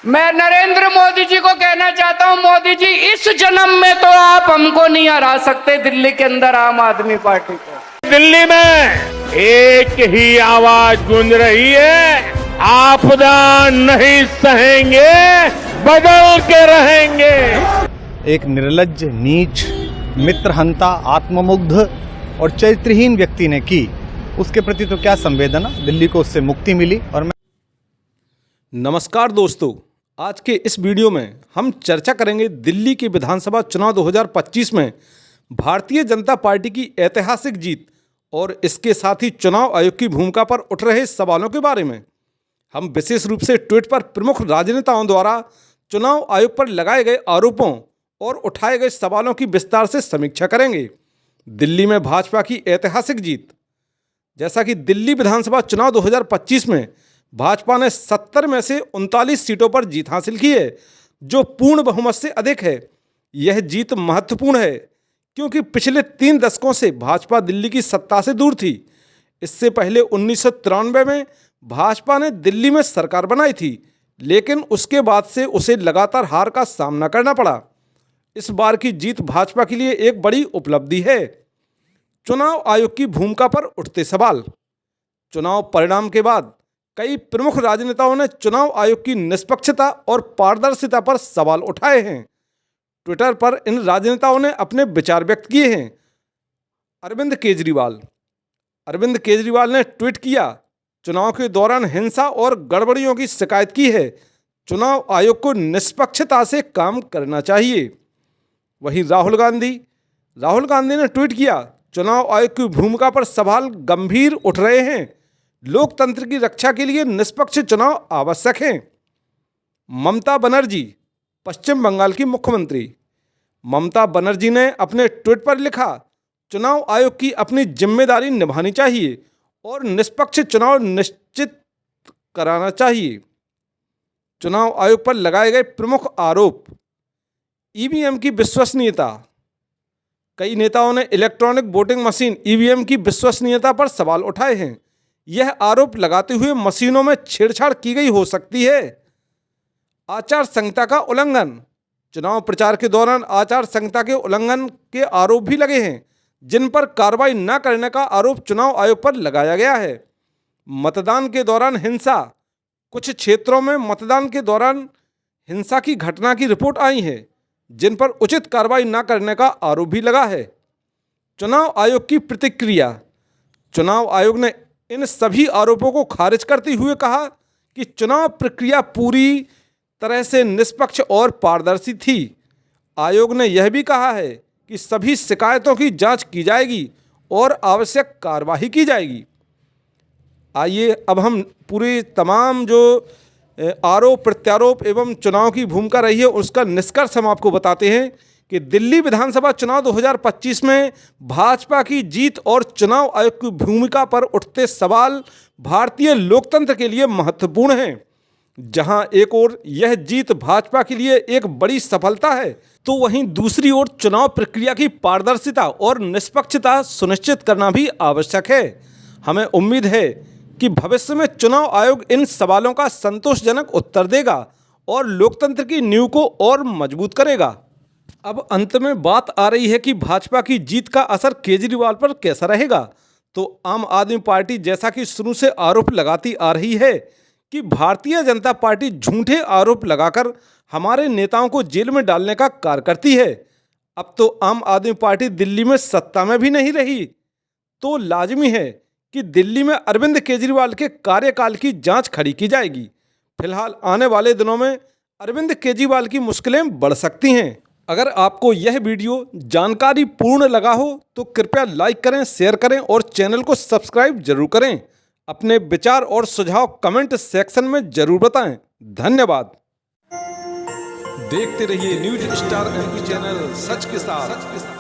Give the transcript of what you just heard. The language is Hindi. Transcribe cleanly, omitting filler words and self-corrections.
मैं नरेंद्र मोदी जी को कहना चाहता हूं, मोदी जी इस जन्म में तो आप हमको नहीं हरा सकते दिल्ली के अंदर आम आदमी पार्टी को। दिल्ली में एक ही आवाज गूंज रही है, आपदा नहीं सहेंगे, बदल के रहेंगे। एक निर्लज्ज, नीच, मित्रहंता, आत्ममुग्ध और चरित्रहीन व्यक्ति ने की, उसके प्रति तो क्या संवेदना। दिल्ली को उससे मुक्ति मिली। और मैं नमस्कार दोस्तों, आज के इस वीडियो में हम चर्चा करेंगे दिल्ली के विधानसभा चुनाव 2025 में भारतीय जनता पार्टी की ऐतिहासिक जीत और इसके साथ ही चुनाव आयोग की भूमिका पर उठ रहे सवालों के बारे में। हम विशेष रूप से ट्वीट पर प्रमुख राजनेताओं द्वारा चुनाव आयोग पर लगाए गए आरोपों और उठाए गए सवालों की विस्तार से समीक्षा करेंगे। दिल्ली में भाजपा की ऐतिहासिक जीत। जैसा कि दिल्ली विधानसभा चुनाव 2025 में भाजपा ने 70 में से 39 सीटों पर जीत हासिल की है, जो पूर्ण बहुमत से अधिक है। यह जीत महत्वपूर्ण है क्योंकि पिछले 3 दशकों से भाजपा दिल्ली की सत्ता से दूर थी। इससे पहले 1993 में भाजपा ने दिल्ली में सरकार बनाई थी, लेकिन उसके बाद से उसे लगातार हार का सामना करना पड़ा। इस बार की जीत भाजपा के लिए एक बड़ी उपलब्धि है। चुनाव आयोग की भूमिका पर उठते सवाल। चुनाव परिणाम के बाद कई प्रमुख राजनेताओं ने चुनाव आयोग की निष्पक्षता और पारदर्शिता पर सवाल उठाए हैं। ट्विटर पर इन राजनेताओं ने अपने विचार व्यक्त किए हैं। अरविंद केजरीवाल ने ट्वीट किया, चुनाव के दौरान हिंसा और गड़बड़ियों की शिकायत की है। चुनाव आयोग को निष्पक्षता से काम करना चाहिए। वहीं राहुल गांधी ने ट्वीट किया, चुनाव आयोग की भूमिका पर सवाल गंभीर उठ रहे हैं। लोकतंत्र की रक्षा के लिए निष्पक्ष चुनाव आवश्यक हैं। ममता बनर्जी, पश्चिम बंगाल की मुख्यमंत्री ममता बनर्जी ने अपने ट्वीट पर लिखा, चुनाव आयोग की अपनी जिम्मेदारी निभानी चाहिए और निष्पक्ष चुनाव निश्चित कराना चाहिए। चुनाव आयोग पर लगाए गए प्रमुख आरोप। ईवीएम की विश्वसनीयता। कई नेताओं ने इलेक्ट्रॉनिक वोटिंग मशीन ईवीएम की विश्वसनीयता पर सवाल उठाए हैं। यह आरोप लगाते हुए मशीनों में छेड़छाड़ की गई हो सकती है। आचार संहिता का उल्लंघन। चुनाव प्रचार के दौरान आचार संहिता के उल्लंघन के आरोप भी लगे हैं, जिन पर कार्रवाई न करने का आरोप चुनाव आयोग पर लगाया गया है। मतदान के दौरान हिंसा। कुछ क्षेत्रों में मतदान के दौरान हिंसा की घटना की रिपोर्ट आई है, जिन पर उचित कार्रवाई न करने का आरोप भी लगा है। चुनाव आयोग की प्रतिक्रिया। चुनाव आयोग ने इन सभी आरोपों को खारिज करते हुए कहा कि चुनाव प्रक्रिया पूरी तरह से निष्पक्ष और पारदर्शी थी। आयोग ने यह भी कहा है कि सभी शिकायतों की जांच की जाएगी और आवश्यक कार्यवाही की जाएगी। आइए अब हम पूरे तमाम जो आरोप प्रत्यारोप एवं चुनाव की भूमिका रही है उसका निष्कर्ष हम आपको बताते हैं कि दिल्ली विधानसभा चुनाव 2025 में भाजपा की जीत और चुनाव आयोग की भूमिका पर उठते सवाल भारतीय लोकतंत्र के लिए महत्वपूर्ण हैं। जहां एक ओर यह जीत भाजपा के लिए एक बड़ी सफलता है, तो वहीं दूसरी ओर चुनाव प्रक्रिया की पारदर्शिता और निष्पक्षता सुनिश्चित करना भी आवश्यक है। हमें उम्मीद है कि भविष्य में चुनाव आयोग इन सवालों का संतोषजनक उत्तर देगा और लोकतंत्र की नींव को और मजबूत करेगा। अब अंत में बात आ रही है कि भाजपा की जीत का असर केजरीवाल पर कैसा रहेगा। तो आम आदमी पार्टी जैसा कि शुरू से आरोप लगाती आ रही है कि भारतीय जनता पार्टी झूठे आरोप लगाकर हमारे नेताओं को जेल में डालने का कार्य करती है। अब तो आम आदमी पार्टी दिल्ली में सत्ता में भी नहीं रही, तो लाजमी है कि दिल्ली में अरविंद केजरीवाल के कार्यकाल की जांच खड़ी की जाएगी। फिलहाल आने वाले दिनों में अरविंद केजरीवाल की मुश्किलें बढ़ सकती हैं। अगर आपको यह वीडियो जानकारी पूर्ण लगा हो तो कृपया लाइक करें, शेयर करें और चैनल को सब्सक्राइब जरूर करें। अपने विचार और सुझाव कमेंट सेक्शन में जरूर बताएं। धन्यवाद। देखते रहिए न्यूज़ स्टार MP चैनल, सच के साथ।